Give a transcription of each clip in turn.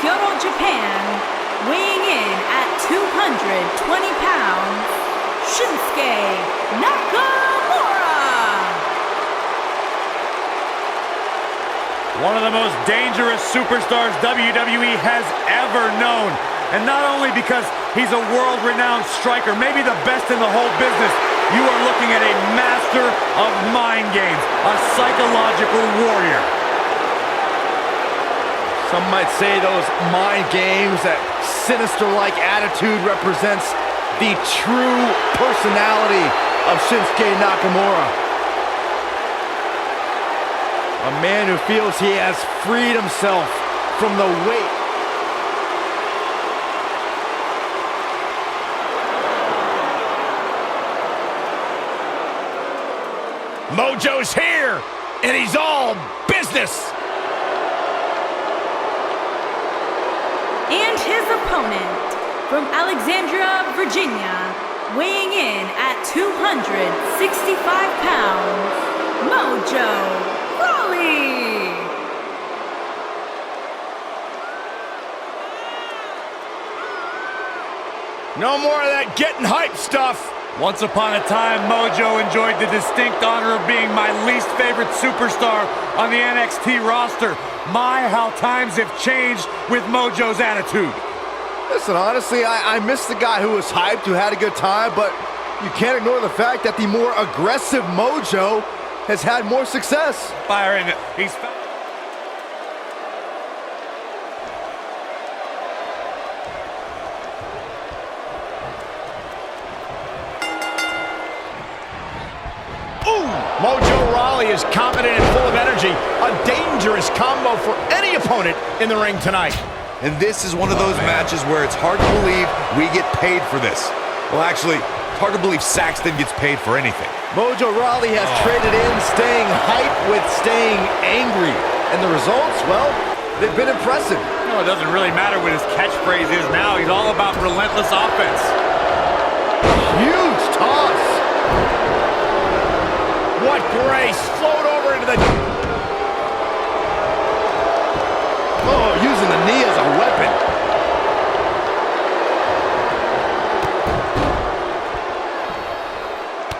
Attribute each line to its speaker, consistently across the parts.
Speaker 1: Kyoto, Japan, weighing in at 220 pounds, Shinsuke Nakamura.
Speaker 2: One of the most dangerous superstars WWE has ever known. And not only because he's a world-renowned striker, maybe the best in the whole business, you are looking at a master of mind games, a psychological warrior.
Speaker 3: Some might say those mind games, that sinister-like attitude represents the true personality of Shinsuke Nakamura. A man who feels he has freed himself from the weight.
Speaker 4: Mojo's here, and he's all business.
Speaker 1: And his opponent, from Alexandria, Virginia, weighing in at 265 pounds, Mojo, Rawley.
Speaker 4: No more of that getting hype stuff.
Speaker 2: Once upon a time, Mojo enjoyed the distinct honor of being my least favorite superstar on the NXT roster. My, how times have changed with Mojo's attitude.
Speaker 3: Listen, honestly, I miss the guy who was hyped, who had a good time, but you can't ignore the fact that the more aggressive Mojo has had more success.
Speaker 2: Byron, he's...
Speaker 4: Mojo Rawley is confident and full of energy. A dangerous combo for any opponent in the ring tonight.
Speaker 5: And this is one of those matches where it's hard to believe we get paid for this. Well, actually, it's hard to believe Saxton gets paid for anything.
Speaker 3: Mojo Rawley has traded in staying hype with staying angry. And the results, well, they've been impressive.
Speaker 2: No, it doesn't really matter what his catchphrase is now. He's all about relentless offense.
Speaker 3: Huge toss.
Speaker 4: What grace! Float over into the...
Speaker 3: Oh, using the knee as a weapon.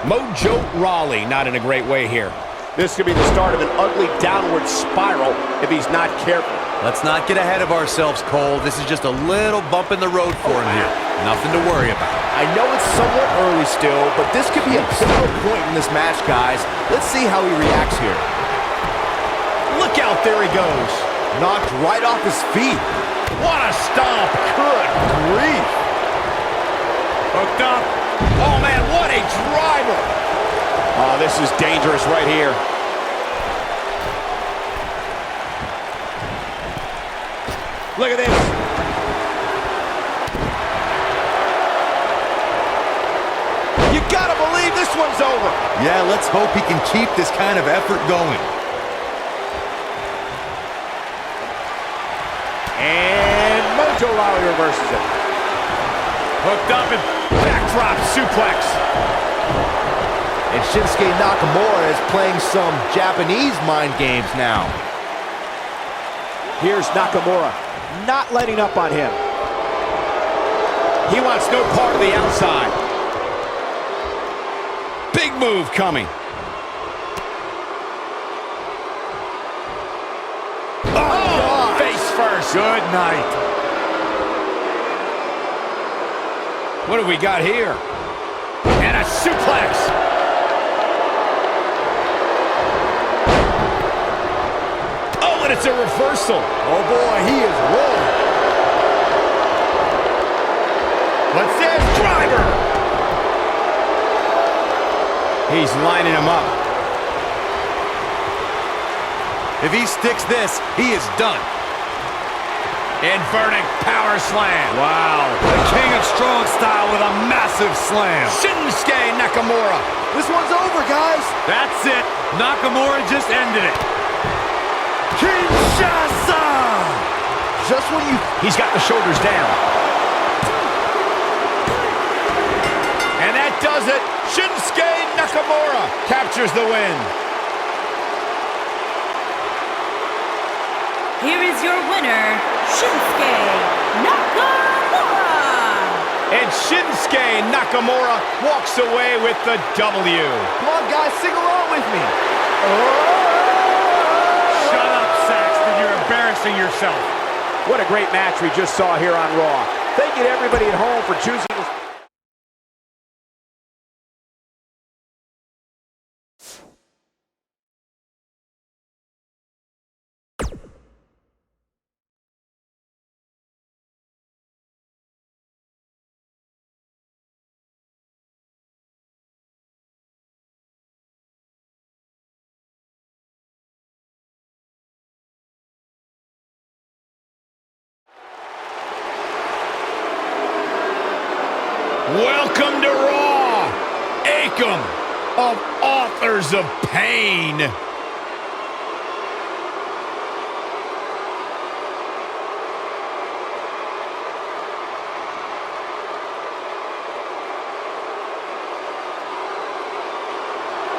Speaker 4: Mojo Rawley not in a great way here.
Speaker 6: This could be the start of an ugly downward spiral if he's not careful.
Speaker 5: Let's not get ahead of ourselves, Cole. This is just a little bump in the road for him here. Nothing to worry about.
Speaker 3: I know it's somewhat early still, but this could be a pivotal point in this match, guys. Let's see how he reacts here.
Speaker 4: Look out, there he goes.
Speaker 3: Knocked right off his feet.
Speaker 4: What a stomp.
Speaker 3: Good grief.
Speaker 2: Hooked up.
Speaker 4: Oh, man, what a driver.
Speaker 6: Oh, this is dangerous right here.
Speaker 4: Look at this. You gotta believe this one's over.
Speaker 5: Yeah, let's hope he can keep this kind of effort going.
Speaker 6: And Mojo Rawley reverses it.
Speaker 4: Hooked up and backdrop suplex.
Speaker 3: And Shinsuke Nakamura is playing some Japanese mind games now.
Speaker 6: Here's Nakamura, not letting up on him.
Speaker 4: He wants no part of the outside. Big move coming. Oh, face first.
Speaker 2: Good night.
Speaker 4: What have we got here? And a suplex. Oh, and it's a reversal.
Speaker 3: Oh boy, he is rolling.
Speaker 4: What's this? Driver. He's lining him up.
Speaker 5: If he sticks this, he is done.
Speaker 4: Inverting power slam.
Speaker 2: Wow. The king of strong style with a massive slam.
Speaker 4: Shinsuke Nakamura.
Speaker 3: This one's over, guys.
Speaker 2: That's it. Nakamura just ended it.
Speaker 3: Kinshasa! Just when you...
Speaker 4: He's got the shoulders down. And that does it. Shinsuke Nakamura captures the win.
Speaker 1: Here is your winner, Shinsuke Nakamura.
Speaker 4: And Shinsuke Nakamura walks away with the W.
Speaker 3: Come on, guys, sing along with me.
Speaker 2: Shut up, Saxton. You're embarrassing yourself.
Speaker 6: What a great match we just saw here on Raw. Thank you to everybody at home for choosing this.
Speaker 4: Welcome to Raw, Shakeup of Authors of Pain.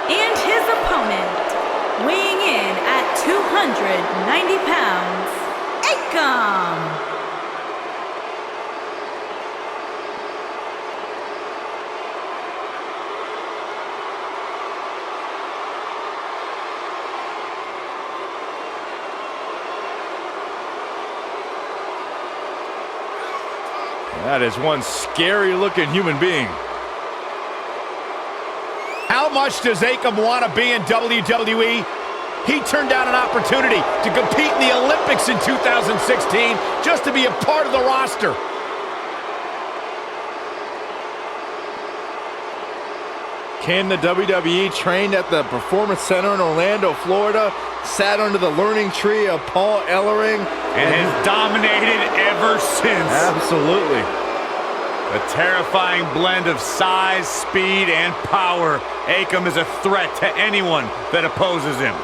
Speaker 1: And his opponent, weighing in at 290 pounds, Shakeup.
Speaker 3: That is one scary-looking human being.
Speaker 4: How much does Shakeup want to be in WWE? He turned down an opportunity to compete in the Olympics in 2016 just to be a part of the roster.
Speaker 3: Came to WWE, trained at the Performance Center in Orlando, Florida, sat under the learning tree of Paul Ellering,
Speaker 2: And has dominated ever since.
Speaker 3: Absolutely.
Speaker 2: A terrifying blend of size, speed, and power. Shakeup is a threat to anyone that opposes him.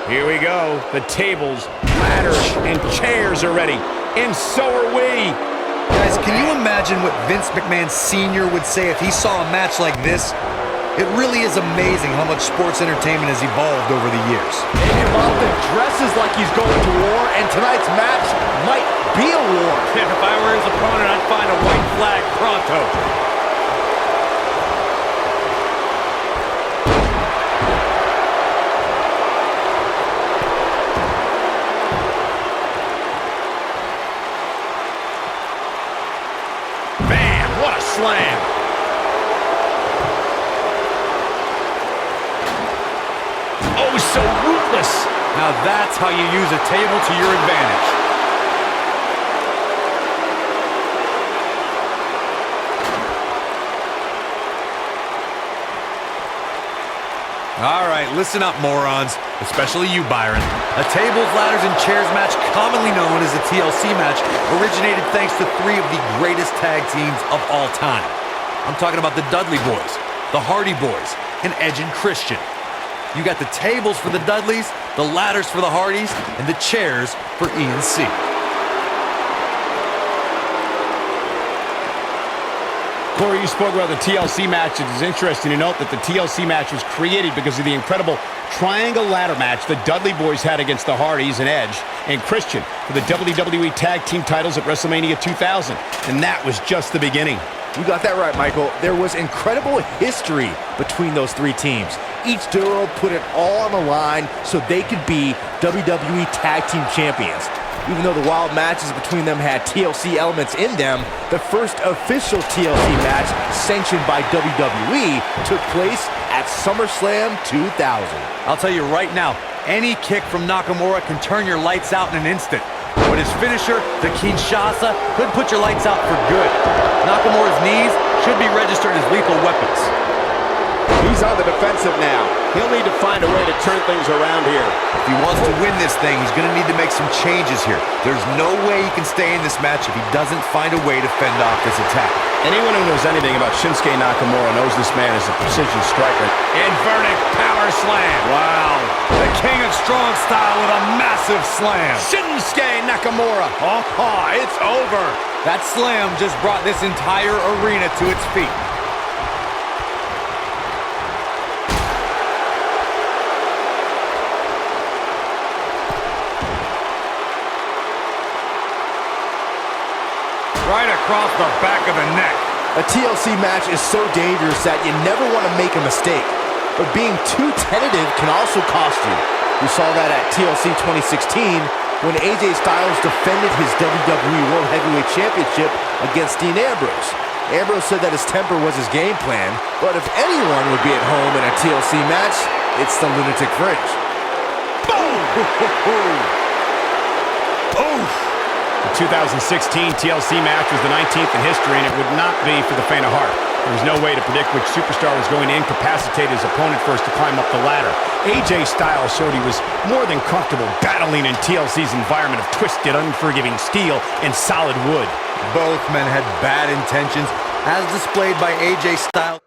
Speaker 4: Here we go. The tables, ladders, and chairs are ready. And so are we.
Speaker 5: Guys, can you imagine what Vince McMahon Sr. would say if he saw a match like this? It really is amazing how much sports entertainment has evolved over the years.
Speaker 3: Him up and dresses like he's going to war, and tonight's match might be a war.
Speaker 2: If I were his opponent, I'd find a white flag pronto.
Speaker 4: Slam. Oh, so ruthless.
Speaker 2: Now that's how you use a table to your advantage. All right, listen up, morons. Especially you, Byron. A tables, ladders, and chairs match, commonly known as a TLC match, originated thanks to three of the greatest tag teams of all time. I'm talking about the Dudley Boys, the Hardy Boys, and Edge and Christian. You got the tables for the Dudleys, the ladders for the Hardys, and the chairs for E&C.
Speaker 4: Corey, you spoke about the TLC match. It is interesting to note that the TLC match was created because of the incredible triangle ladder match the Dudley Boys had against the Hardys and Edge and Christian for the WWE Tag Team titles at WrestleMania 2000. And that was just the beginning.
Speaker 3: You got that right, Michael. There was incredible history between those three teams. Each duo put it all on the line so they could be WWE Tag Team Champions. Even though the wild matches between them had TLC elements in them, the first official TLC match sanctioned by WWE took place at SummerSlam 2000.
Speaker 2: I'll tell you right now, any kick from Nakamura can turn your lights out in an instant. But his finisher, the Kinshasa, could put your lights out for good. Nakamura's knees should be registered as lethal weapons.
Speaker 4: He's
Speaker 6: He's on the defensive now. He'll need to find a way to turn things around here.
Speaker 5: If he wants to win this thing, he's going to need to make some changes here. There's no way he can stay in this match if he doesn't find a way to fend off this attack.
Speaker 4: Anyone who knows anything about Shinsuke Nakamura knows this man is a precision striker.
Speaker 2: Inverted power slam. Wow. The king of strong style with a massive slam.
Speaker 4: Shinsuke Nakamura.
Speaker 2: Oh, it's over.
Speaker 3: That slam just brought this entire arena to its feet.
Speaker 2: Right across the back of the neck.
Speaker 3: A TLC match is so dangerous that you never want to make a mistake. But being too tentative can also cost you. We saw that at TLC 2016 when AJ Styles defended his WWE World Heavyweight Championship against Dean Ambrose. Ambrose said that his temper was his game plan, but if anyone would be at home in a TLC match, it's the Lunatic Fringe.
Speaker 4: Boom! Oof! The 2016 TLC match was the 19th in history, and it would not be for the faint of heart. There was no way to predict which superstar was going to incapacitate his opponent first to climb up the ladder. AJ Styles showed he was more than comfortable battling in TLC's environment of twisted, unforgiving steel and solid wood.
Speaker 5: Both men had bad intentions, as displayed by AJ Styles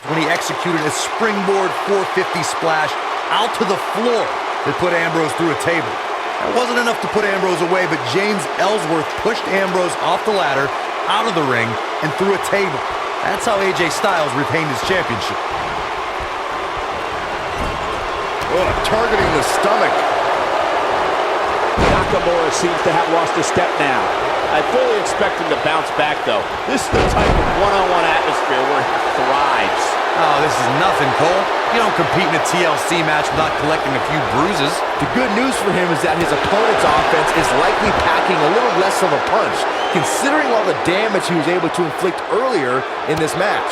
Speaker 5: when he executed a springboard 450 splash out to the floor that put Ambrose through a table. That wasn't enough to put Ambrose away, but James Ellsworth pushed Ambrose off the ladder, out of the ring, and through a table. That's how AJ Styles retained his championship.
Speaker 3: Oh, targeting the stomach.
Speaker 6: Nakamura seems to have lost a step now. I fully expect him to bounce back, though. This is the type of one-on-one atmosphere where he thrives.
Speaker 5: Oh, this is nothing, Cole. You don't compete in a TLC match without collecting a few bruises.
Speaker 3: The good news for him is that his opponent's offense is likely packing a little less of a punch, considering all the damage he was able to inflict earlier in this match.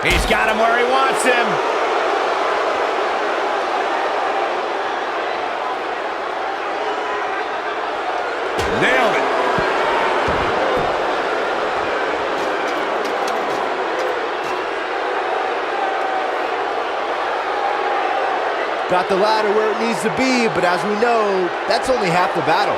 Speaker 4: He's got him where he wants him.
Speaker 2: Nailed it.
Speaker 3: Got the ladder where it needs to be, but as we know, that's only half the battle.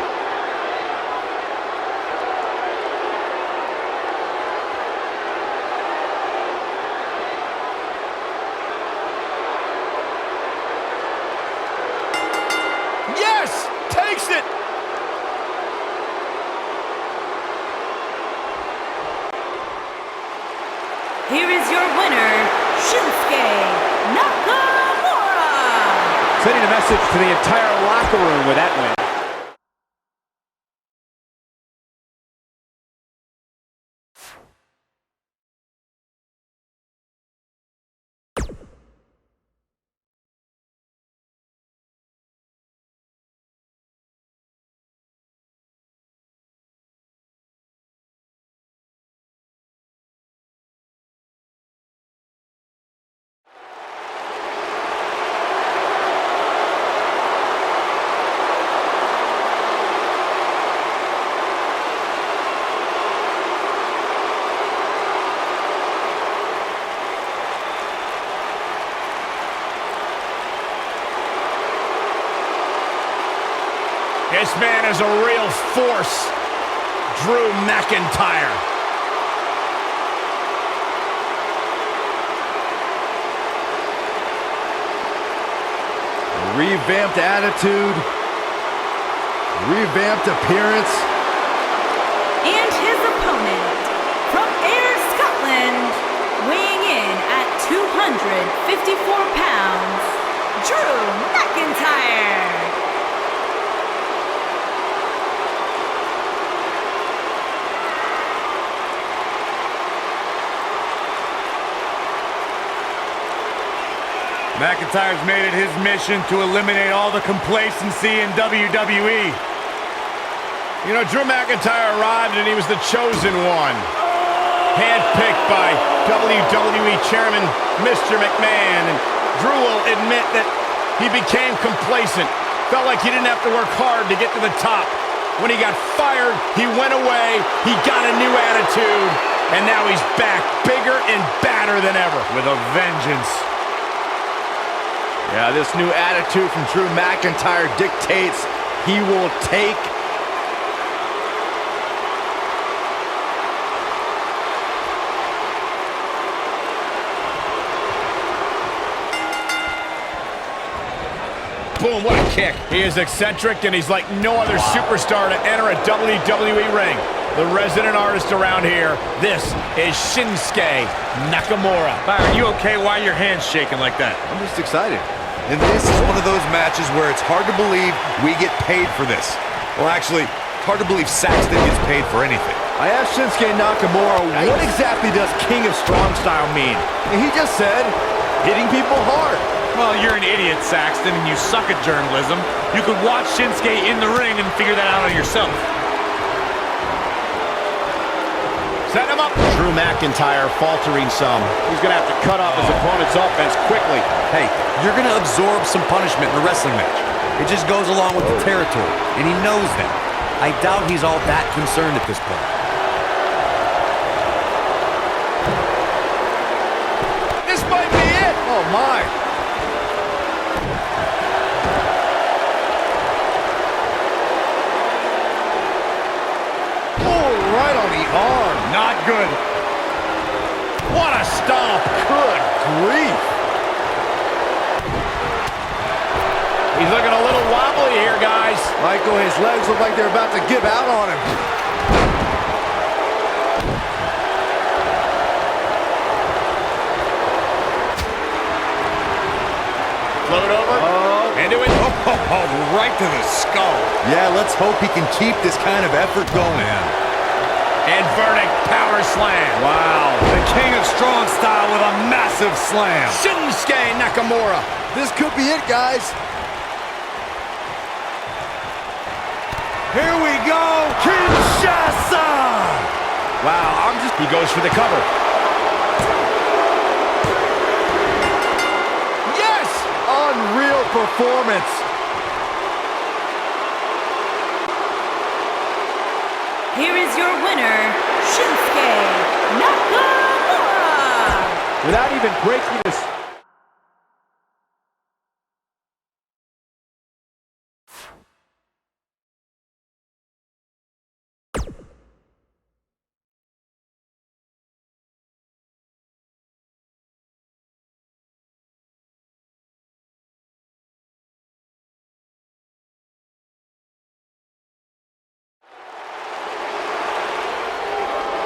Speaker 4: Yes! Takes it!
Speaker 1: Here is your winner, Shinsuke Nakamura.
Speaker 6: Sending a message to the entire locker room with that win.
Speaker 4: This man is a real force. Drew McIntyre.
Speaker 3: Revamped attitude, revamped appearance.
Speaker 1: And his opponent, from Ayr, Scotland, weighing in at 254 pounds, Drew McIntyre.
Speaker 2: McIntyre's made it his mission to eliminate all the complacency in WWE.
Speaker 4: You know, Drew McIntyre arrived and he was the chosen one. Handpicked by WWE Chairman Mr. McMahon. And Drew will admit that he became complacent. Felt like he didn't have to work hard to get to the top. When he got fired, he went away, he got a new attitude, and now he's back, bigger and badder than ever.
Speaker 2: With a vengeance.
Speaker 3: Yeah, this new attitude from Drew McIntyre dictates he will take.
Speaker 4: Boom, what a kick. He is eccentric, and he's like no other superstar to enter a WWE ring. The resident artist around here, this is Shinsuke Nakamura.
Speaker 2: Byron, you okay? Why are your hands shaking like that?
Speaker 3: I'm just excited.
Speaker 5: And this is one of those matches where it's hard to believe we get paid for this. Well, actually, hard to believe Saxton gets paid for anything.
Speaker 3: I asked Shinsuke Nakamura, what exactly does King of Strong Style mean? And he just said, hitting people hard.
Speaker 2: Well, you're an idiot, Saxton, and you suck at journalism. You could watch Shinsuke in the ring and figure that out on yourself.
Speaker 4: Set him up. Drew McIntyre faltering some.
Speaker 6: He's going to have to cut off his opponent's offense quickly.
Speaker 5: Hey, you're going to absorb some punishment in a wrestling match. It just goes along with the territory, and he knows that. I doubt he's all that concerned at this point.
Speaker 3: This might be it. Oh, my. Right on the arm.
Speaker 2: Not good.
Speaker 4: What a stomp.
Speaker 3: Good grief.
Speaker 4: He's looking a little wobbly here, guys.
Speaker 3: Michael, his legs look like they're about to give out on him.
Speaker 4: Float over. Into it.
Speaker 2: Oh, right to the skull.
Speaker 5: Yeah, let's hope he can keep this kind of effort going.
Speaker 4: Inverted power slam.
Speaker 2: Wow. The King of Strong Style with a massive slam.
Speaker 4: Shinsuke Nakamura.
Speaker 3: This could be it, guys.
Speaker 2: Here we go. Kinshasa.
Speaker 3: Wow,
Speaker 4: He goes for the cover.
Speaker 3: Yes! Unreal performance.
Speaker 1: Here is your winner, Shinsuke Nakamura.
Speaker 6: Without even breaking this.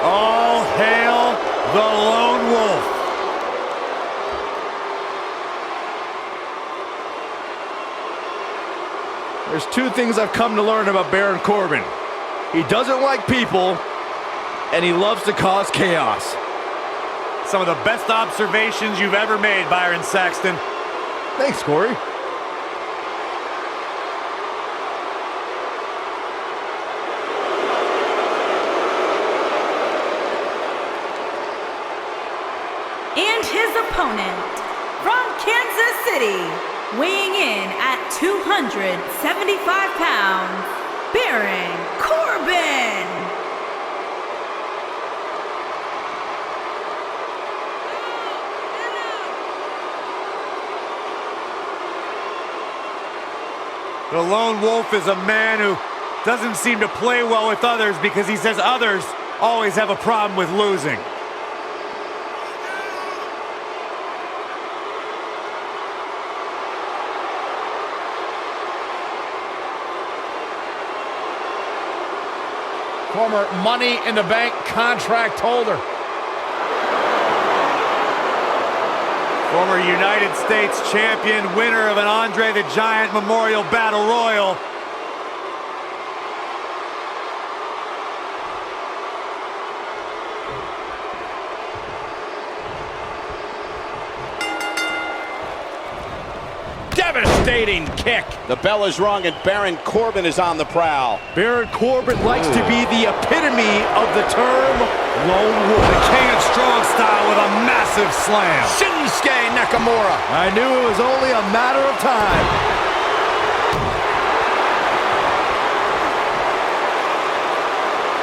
Speaker 2: All hail the Lone Wolf.
Speaker 3: There's two things I've come to learn about Baron Corbin. He doesn't like people, and he loves to cause chaos.
Speaker 2: Some of the best observations you've ever made, Byron Saxton.
Speaker 3: Thanks, Corey.
Speaker 1: And his opponent, from Kansas City, weighing in at 275 pounds, Baron Corbin.
Speaker 2: The Lone Wolf is a man who doesn't seem to play well with others because he says others always have a problem with losing.
Speaker 4: Former Money in the Bank contract holder.
Speaker 2: Former United States champion, winner of an Andre the Giant Memorial Battle Royal.
Speaker 4: Devastating kick.
Speaker 6: The bell is rung and Baron Corbin is on the prowl.
Speaker 3: Baron Corbin likes to be the epitome of the term Lone Wolf.
Speaker 2: The King of Strong Style with a massive slam.
Speaker 4: Shinsuke Nakamura.
Speaker 3: I knew it was only a matter of time.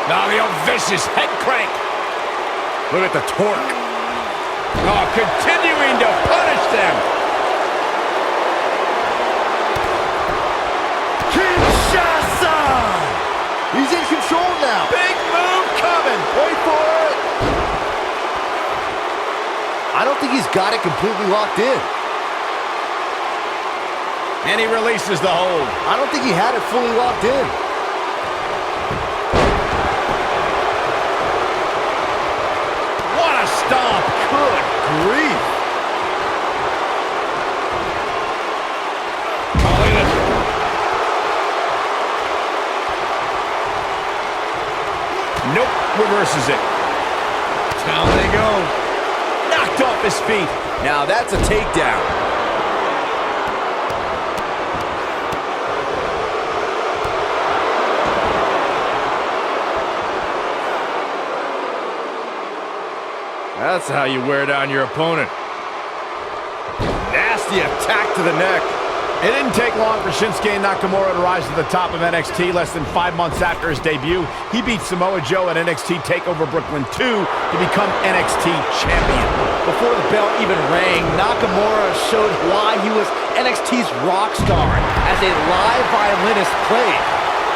Speaker 4: Now the old vicious head crank.
Speaker 3: Look at the torque.
Speaker 4: Oh, continuing to punish them.
Speaker 3: Kinshasa! He's in control now.
Speaker 4: Big move coming.
Speaker 3: Wait for it. I don't think he's got it completely locked in.
Speaker 4: And he releases the hold.
Speaker 3: I don't think he had it fully locked in.
Speaker 4: What a stomp.
Speaker 3: Good grief.
Speaker 4: Oh, look at this. Nope, reverses it.
Speaker 3: Down they go.
Speaker 4: Knocked off his feet.
Speaker 3: Now that's a takedown. That's how you wear down your opponent. Nasty attack to the neck.
Speaker 4: It didn't take long for Shinsuke Nakamura to rise to the top of NXT. Less than 5 months after his debut, he beat Samoa Joe at NXT TakeOver Brooklyn 2 to become NXT champion.
Speaker 3: Before the bell even rang, Nakamura showed why he was NXT's rock star as a live violinist played.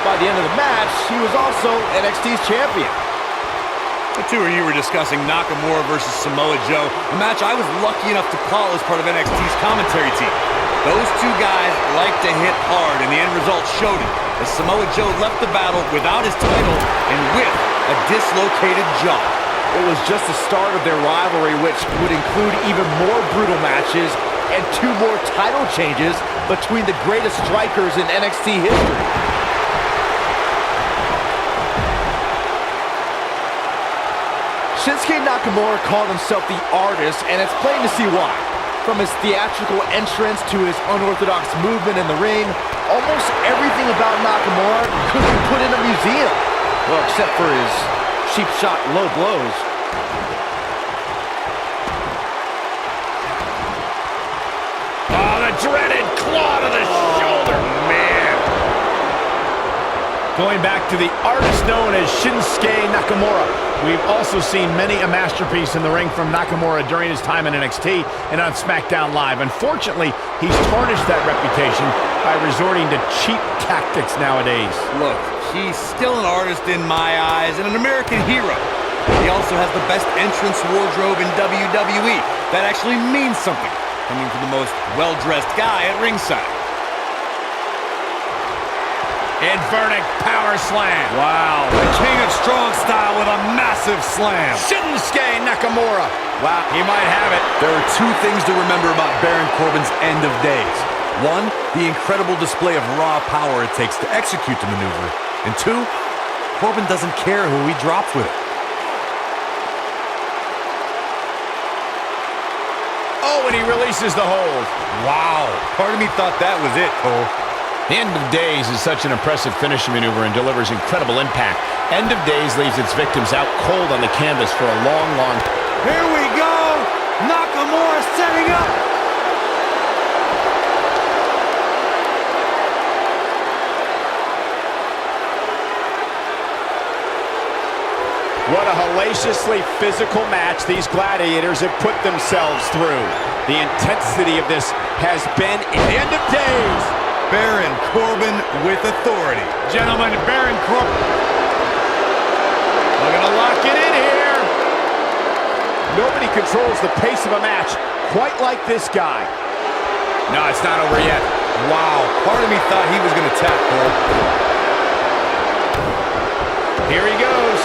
Speaker 3: By the end of the match, he was also NXT's champion.
Speaker 2: The two of you were discussing Nakamura versus Samoa Joe, a match I was lucky enough to call as part of NXT's commentary team. Those two guys like to hit hard, and the end result showed it, as Samoa Joe left the battle without his title and with a dislocated jaw.
Speaker 3: It was just the start of their rivalry, which would include even more brutal matches and 2 more title changes between the greatest strikers in NXT history. Shinsuke Nakamura called himself the artist, and it's plain to see why. From his theatrical entrance to his unorthodox movement in the ring, almost everything about Nakamura could be put in a museum. Well, except for his cheap shot low blows.
Speaker 4: Oh, the dreaded claw to the shoulder. Man. Going back to the artist known as Shinsuke Nakamura. We've also seen many a masterpiece in the ring from Nakamura during his time in NXT and on SmackDown Live. Unfortunately, he's tarnished that reputation by resorting to cheap tactics nowadays.
Speaker 2: Look, he's still an artist in my eyes and an American hero. He also has the best entrance wardrobe in WWE. That actually means something, coming from the most well-dressed guy at ringside.
Speaker 4: Inverted power slam.
Speaker 2: Wow, the king of strong style with a massive slam.
Speaker 4: Shinsuke Nakamura. Wow, he might have it.
Speaker 5: There are 2 things to remember about Baron Corbin's end of days. 1, the incredible display of raw power it takes to execute the maneuver. And 2, Corbin doesn't care who he drops with it.
Speaker 4: Oh, and he releases the hold.
Speaker 5: Wow, part of me thought that was it, Cole.
Speaker 4: End of Days is such an impressive finishing maneuver and delivers incredible impact. End of Days leaves its victims out cold on the canvas for a long, long...
Speaker 2: Here we go! Nakamura setting up!
Speaker 6: What a hellaciously physical match these gladiators have put themselves through. The intensity of this has been the end of days.
Speaker 2: Baron Corbin with authority.
Speaker 4: Gentlemen, Baron Corbin.
Speaker 6: Looking to lock it in here. Nobody controls the pace of a match quite like this guy.
Speaker 4: No, it's not over yet.
Speaker 5: Wow, part of me thought he was going to tap, Cole.
Speaker 4: Here he goes.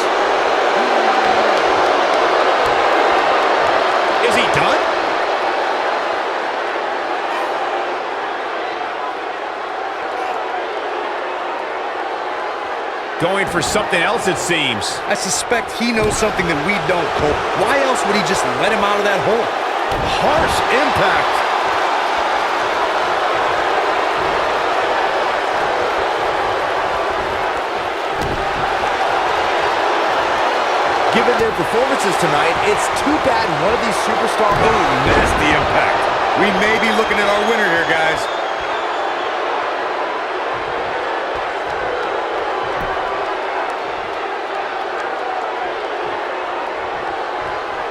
Speaker 4: Is he done? Going for something else, it seems.
Speaker 5: I suspect he knows something that we don't, Cole. Why else would he just let him out of that hole?
Speaker 3: Harsh impact. Given their performances tonight, it's too bad one of these superstars...
Speaker 2: Oh, nasty impact. We may be looking at our winner here, guys.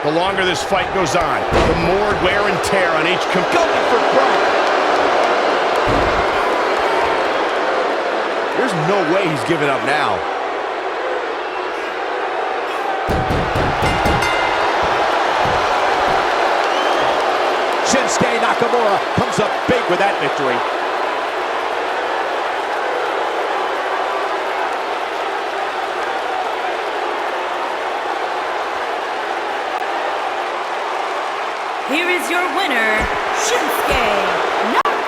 Speaker 4: The longer this fight goes on, the more wear and tear on each component.
Speaker 6: Going for broke.
Speaker 3: There's no way he's giving up now.
Speaker 6: Shinsuke Nakamura comes up big with that victory.
Speaker 1: Here is your winner, Shinsuke Nakamura.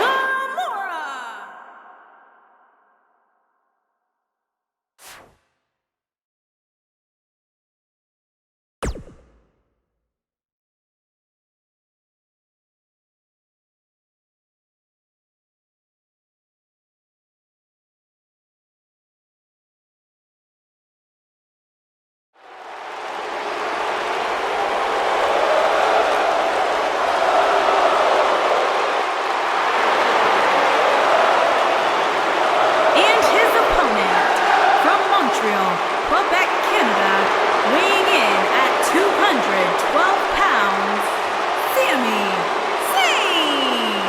Speaker 1: Quebec, Canada, weighing in at 212 pounds, Sami Zayn.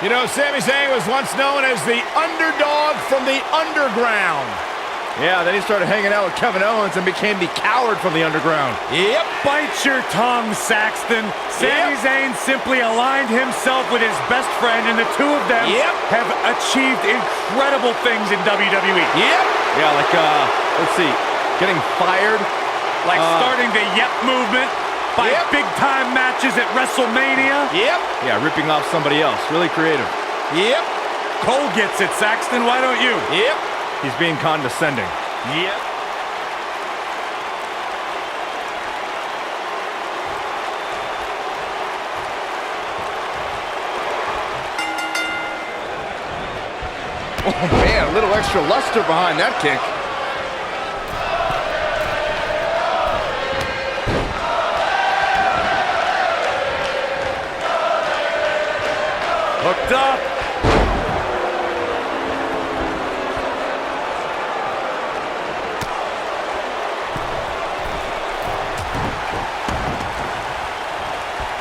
Speaker 4: You know, Sami Zayn was once known as the underdog from the underground.
Speaker 2: Yeah, then he started hanging out with Kevin Owens and became the coward from the underground.
Speaker 4: Yep.
Speaker 2: Bite your tongue, Saxton. Sami Zayn simply aligned himself with his best friend, and the two of them have achieved incredible things in WWE.
Speaker 3: Yeah, like, let's see, getting fired.
Speaker 2: Like starting the Yep movement, by big-time matches at WrestleMania.
Speaker 3: Yeah, ripping off somebody else. Really creative.
Speaker 2: Cole gets it, Saxton. Why don't you?
Speaker 3: He's being condescending. Oh, man, a little extra luster behind that kick.
Speaker 2: Hooked up.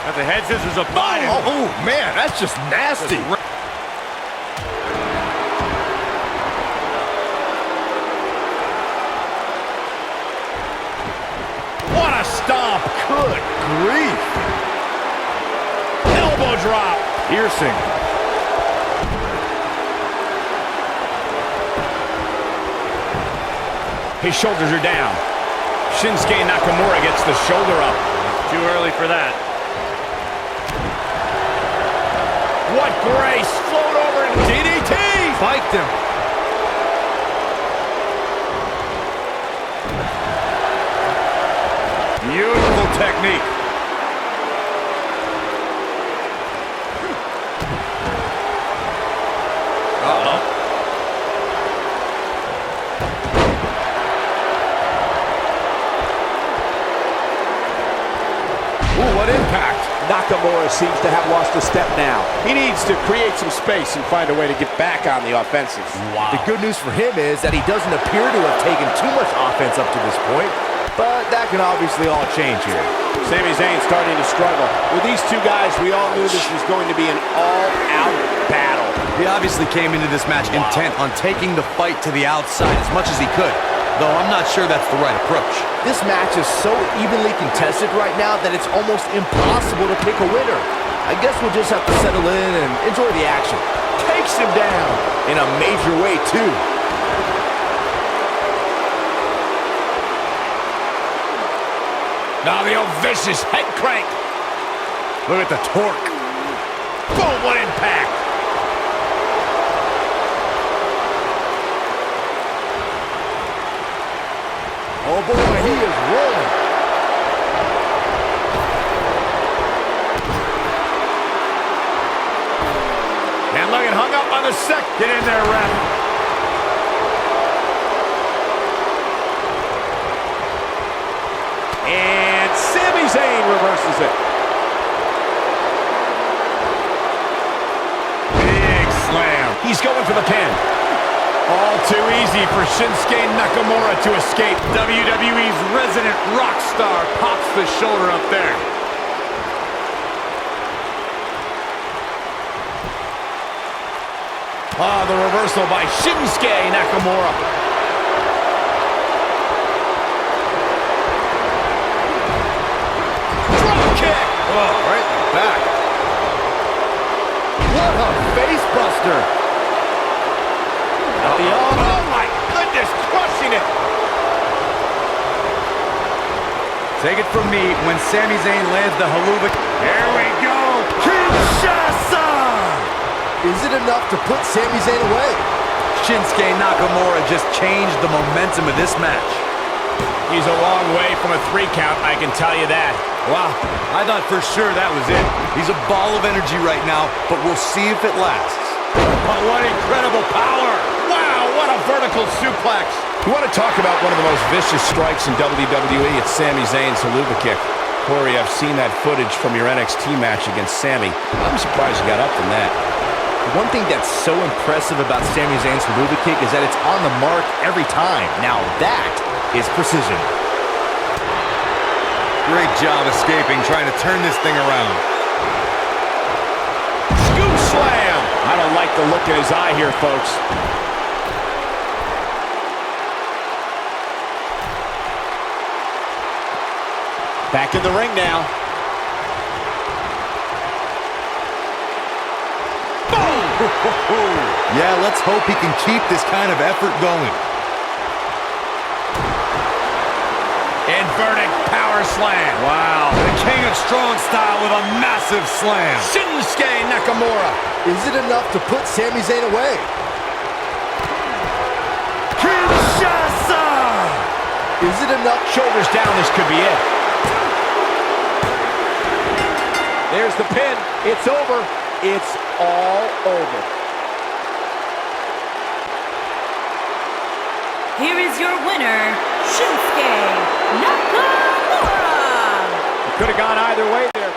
Speaker 2: Got the head scissors of Biden.
Speaker 3: Oh, man, that's just nasty.
Speaker 4: What a stomp.
Speaker 3: Good grief.
Speaker 4: Elbow drop.
Speaker 3: Piercing.
Speaker 4: His shoulders are down. Shinsuke Nakamura gets the shoulder up.
Speaker 2: Too early for that.
Speaker 4: What grace! Float over and DDT!
Speaker 3: Spiked him.
Speaker 2: Beautiful technique.
Speaker 3: Ooh, what impact.
Speaker 6: Nakamura seems to have lost a step now. He needs to create some space and find a way to get back on the offensive.
Speaker 3: Wow. The good news for him is that he doesn't appear to have taken too much offense up to this point, but that can obviously all change here.
Speaker 6: Sami Zayn starting to struggle. With these two guys, we all knew this was going to be an all-out battle.
Speaker 5: He obviously came into this match intent on taking the fight to the outside as much as he could, though I'm not sure that's the right approach.
Speaker 3: This match is so evenly contested right now that it's almost impossible to pick a winner. I guess we'll just have to settle in and enjoy the action. Takes him down in a major way, too.
Speaker 4: Now the old vicious head crank. Look at the torque. Boom, what impact.
Speaker 3: Oh, boy, he is rolling.
Speaker 4: And look at hung up on the second.
Speaker 2: Get in there, ref.
Speaker 6: And Sami Zayn reverses it.
Speaker 4: He's going for the pin. All too easy for Shinsuke Nakamura to escape.
Speaker 2: WWE's resident rock star pops the shoulder up there.
Speaker 4: Ah, the reversal by Shinsuke Nakamura. Drop kick.
Speaker 3: Oh, right in the back. What a face buster.
Speaker 4: Oh my goodness, crushing it.
Speaker 2: Take it from me, when Sami Zayn lands the haluva. Here we go. Kinshasa!
Speaker 3: Is it enough to put Sami Zayn away?
Speaker 2: Shinsuke Nakamura just changed the momentum of this match.
Speaker 4: He's a long way from a 3 count, I can tell you that.
Speaker 2: Wow, I thought for sure that was it.
Speaker 5: He's a ball of energy right now, but we'll see if it lasts.
Speaker 2: But what incredible power!
Speaker 4: Wow, what a vertical suplex. You want to talk about one of the most vicious strikes in WWE? It's Sami Zayn's haluva kick. Corey, I've seen that footage from your NXT match against Sami. I'm surprised you got up from that.
Speaker 3: One thing that's so impressive about Sami Zayn's haluva kick is that it's on the mark every time. Now that is precision.
Speaker 5: Great job escaping, trying to turn this thing around.
Speaker 4: Scoop slam. I don't like the look in his eye here, folks. Back in the ring now.
Speaker 5: Yeah, let's hope he can keep this kind of effort going.
Speaker 4: Inverted power slam.
Speaker 2: Wow, the king of strong style with a massive slam.
Speaker 4: Shinsuke Nakamura.
Speaker 3: Is it enough to put Sami Zayn away?
Speaker 2: Kinshasa!
Speaker 3: Is it enough?
Speaker 4: Shoulders down, this could be it.
Speaker 6: There's the pin. It's over. It's all over.
Speaker 1: Here is your winner, Shinsuke Nakamura.
Speaker 6: It could have gone either way there.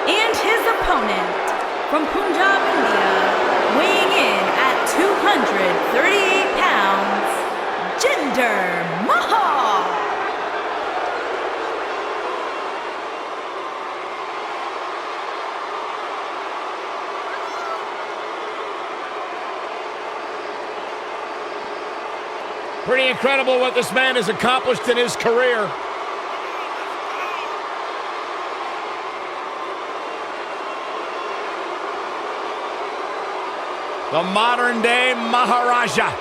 Speaker 1: And his opponent, from Punjab, India, weighing in at 238 pounds, Jinder Mahal.
Speaker 4: Pretty incredible what this man has accomplished in his career. The modern-day Maharaja.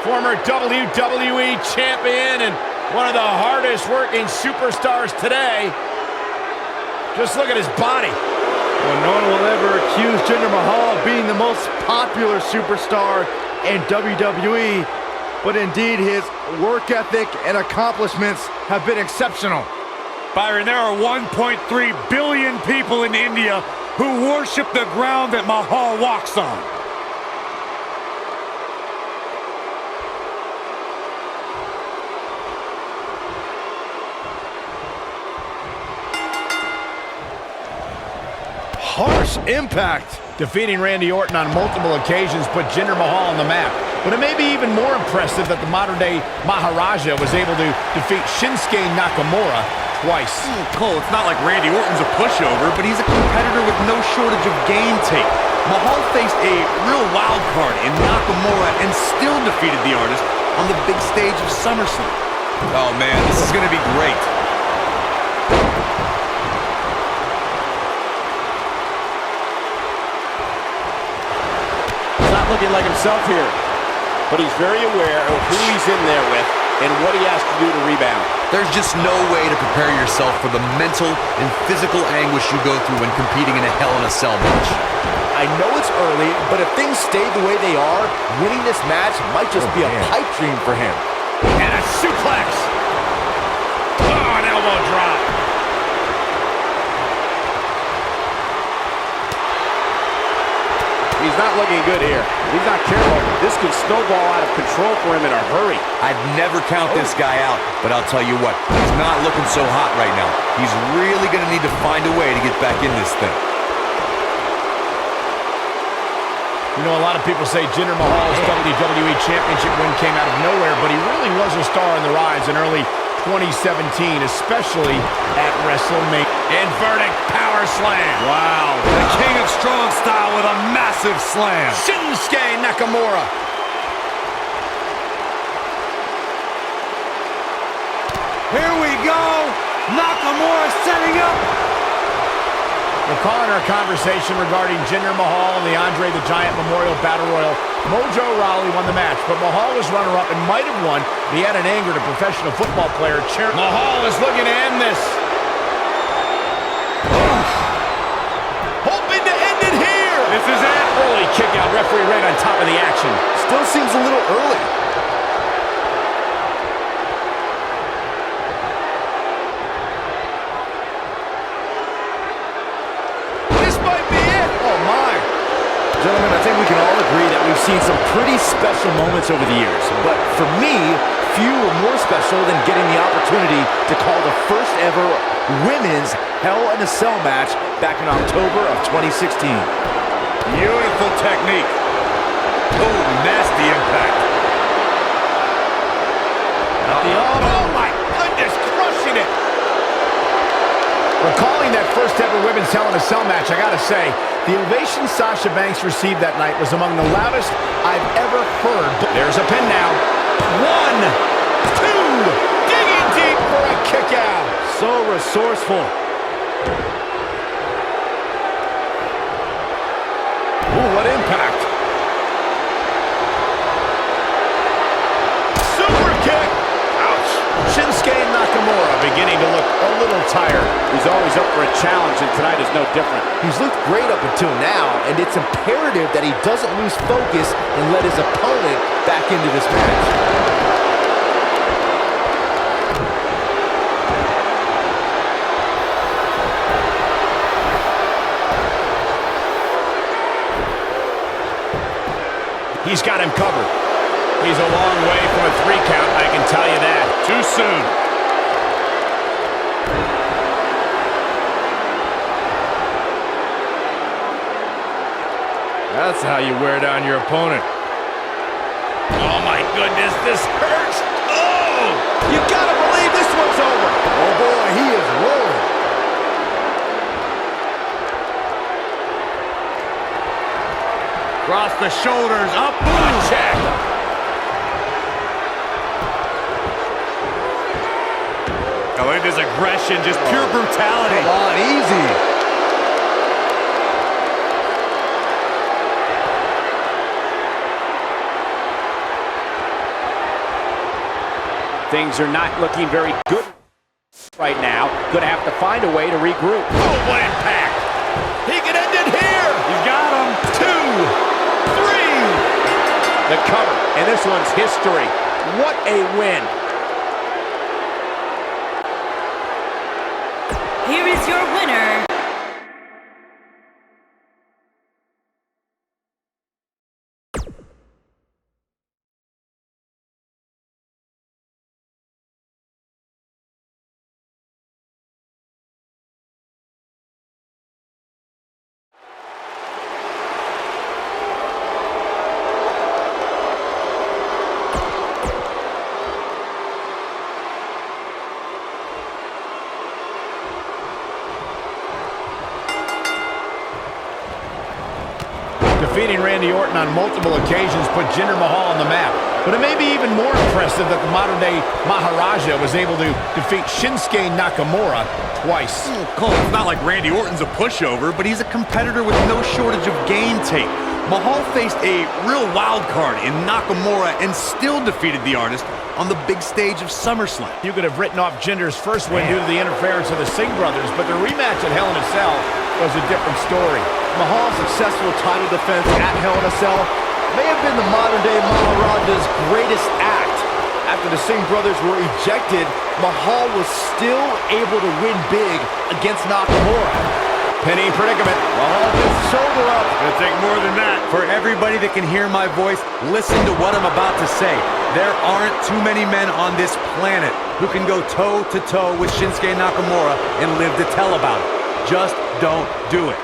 Speaker 4: Former WWE champion and one of the hardest-working superstars today. Just look at his body.
Speaker 3: Well, no one will ever accuse Jinder Mahal of being the most popular superstar in WWE, but indeed his work ethic and accomplishments have been exceptional.
Speaker 2: Byron, there are 1.3 billion people in India who worship the ground that Mahal walks on.
Speaker 3: Harsh impact.
Speaker 4: Defeating Randy Orton on multiple occasions put Jinder Mahal on the map. But it may be even more impressive that the modern-day Maharaja was able to defeat Shinsuke Nakamura twice.
Speaker 2: Cole, it's not like Randy Orton's a pushover, but he's a competitor with no shortage of game tape. Mahal faced a real wild card in Nakamura and still defeated the artist on the big stage of SummerSlam. Oh man, this is going to be great.
Speaker 6: He's not looking like himself here, but he's very aware of who he's in there with and what he has to do to rebound.
Speaker 5: There's just no way to prepare yourself for the mental and physical anguish you go through when competing in a Hell in a Cell match.
Speaker 3: I know it's early, but if things stay the way they are, winning this match might just be a pipe dream for him.
Speaker 4: And a suplex. Oh, an elbow drop.
Speaker 6: He's not looking good here. He's not careful. This could snowball out of control for him in a hurry.
Speaker 5: I'd never count this guy out, but I'll tell you what, he's not looking so hot right now. He's really going to need to find a way to get back in this thing.
Speaker 4: You know, a lot of people say Jinder Mahal's WWE Championship win came out of nowhere, but he really was a star on the rise in early 2017, especially at WrestleMania. Inverted power slam.
Speaker 2: Wow. The King of Strong Style with a massive slam.
Speaker 4: Shinsuke Nakamura.
Speaker 2: Here we go. Nakamura setting up.
Speaker 4: Recalling our conversation regarding Jinder Mahal and the Andre the Giant Memorial Battle Royal, Mojo Rawley won the match, but Mahal was runner-up and might have won. He had an anger to professional football player. Mahal is looking to end this. Hoping to end it here.
Speaker 2: This is it.
Speaker 4: Early kick out, referee right on top of the action.
Speaker 3: Still seems a little early.
Speaker 4: This might be it.
Speaker 3: Oh my. Gentlemen, I think we can all agree that we've seen some pretty special moments over the years. But for me, few are more special than getting the opportunity to call the first ever women's Hell in a Cell match back in October of 2016.
Speaker 2: Beautiful technique. Oh, nasty impact.
Speaker 4: Oh my goodness, crushing it. Recalling that first ever women's Hell in a Cell match, I gotta say, the ovation Sasha Banks received that night was among the loudest I've ever heard. There's a pin now. 1, 2, digging deep for a kick out.
Speaker 3: So resourceful.
Speaker 4: Ooh, what impact. Super kick. Ouch. Shinsuke Nakamura beginning to look a little tired.
Speaker 6: He's always up for a challenge, and tonight is no different.
Speaker 3: He's looked great up until now, and it's imperative that he doesn't lose focus and let his opponent back into this match.
Speaker 4: He's got him covered. He's a long way from a 3 count, I can tell you that.
Speaker 2: Too soon. That's how you wear down your opponent.
Speaker 4: Oh my goodness, this hurts. Oh! You gotta believe this one's over.
Speaker 3: Oh boy, he is rolling.
Speaker 2: Across the shoulders, up,
Speaker 4: Boom check.
Speaker 2: Oh, look at this aggression, just pure brutality.
Speaker 3: Come on, easy.
Speaker 6: Things are not looking very good right now. Gonna have to find a way to regroup.
Speaker 4: Oh, what impact. He can end it here.
Speaker 2: He's got him.
Speaker 4: 2, 3.
Speaker 6: The cover, and this one's history. What a win.
Speaker 1: Here is your winner,
Speaker 4: Defeating Randy Orton on multiple occasions put Jinder Mahal on the map. But it may be even more impressive that the modern-day Maharaja was able to defeat Shinsuke Nakamura twice.
Speaker 2: Cole, it's not like Randy Orton's a pushover, but he's a competitor with no shortage of game tape. Mahal faced a real wild card in Nakamura and still defeated the artist
Speaker 5: on the big stage of SummerSlam.
Speaker 4: You could have written off Jinder's first win due to the interference of the Singh brothers, but the rematch at Hell in a Cell was a different story.
Speaker 3: Mahal's successful title defense at Hell in a Cell may have been the modern-day Maharaja's greatest act. After the Singh brothers were ejected, Mahal was still able to win big against Nakamura.
Speaker 6: Pinning predicament.
Speaker 3: Mahal gets shoulder up.
Speaker 2: It'll take more than that. For everybody that can hear my voice, listen to what I'm about to say. There aren't too many men on this planet who can go toe-to-toe with Shinsuke Nakamura and live to tell about it. Just don't do it.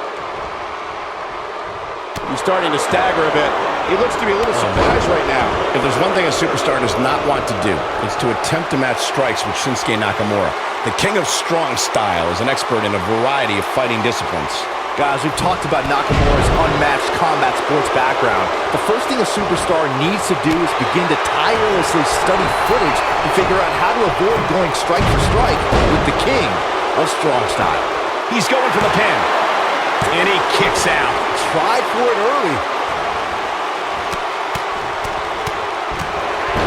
Speaker 6: He's starting to stagger a bit. He looks to be a little surprised right now. If there's one thing a superstar does not want to do, it's to attempt to match strikes with Shinsuke Nakamura. The king of strong style is an expert in a variety of fighting disciplines.
Speaker 3: Guys, we've talked about Nakamura's unmatched combat sports background. The first thing a superstar needs to do is begin to tirelessly study footage to figure out how to avoid going strike for strike with the king of strong style.
Speaker 4: He's going for the pin, and he kicks out.
Speaker 3: Tried for it early.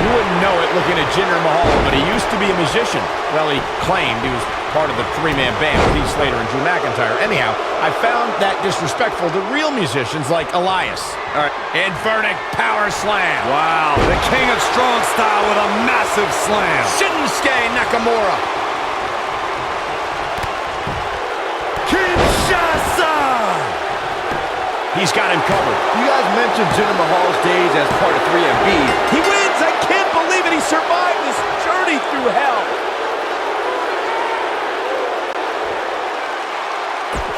Speaker 4: You wouldn't know it looking at Jinder Mahal, but he used to be a musician. Well, he claimed he was part of the three-man band with Heath Slater and Drew McIntyre. Anyhow, I found that disrespectful to real musicians like Elias. All right, inverted power slam.
Speaker 2: Wow, the king of strong style with a massive slam.
Speaker 4: Shinsuke Nakamura.
Speaker 2: Kinshasa!
Speaker 4: He's got him covered.
Speaker 3: You guys mentioned Jinder Mahal's days as part of 3MB.
Speaker 4: He wins! I can't believe it! He survived this journey through hell!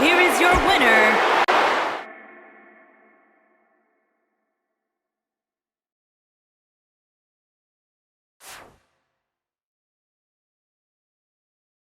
Speaker 1: Here is your winner,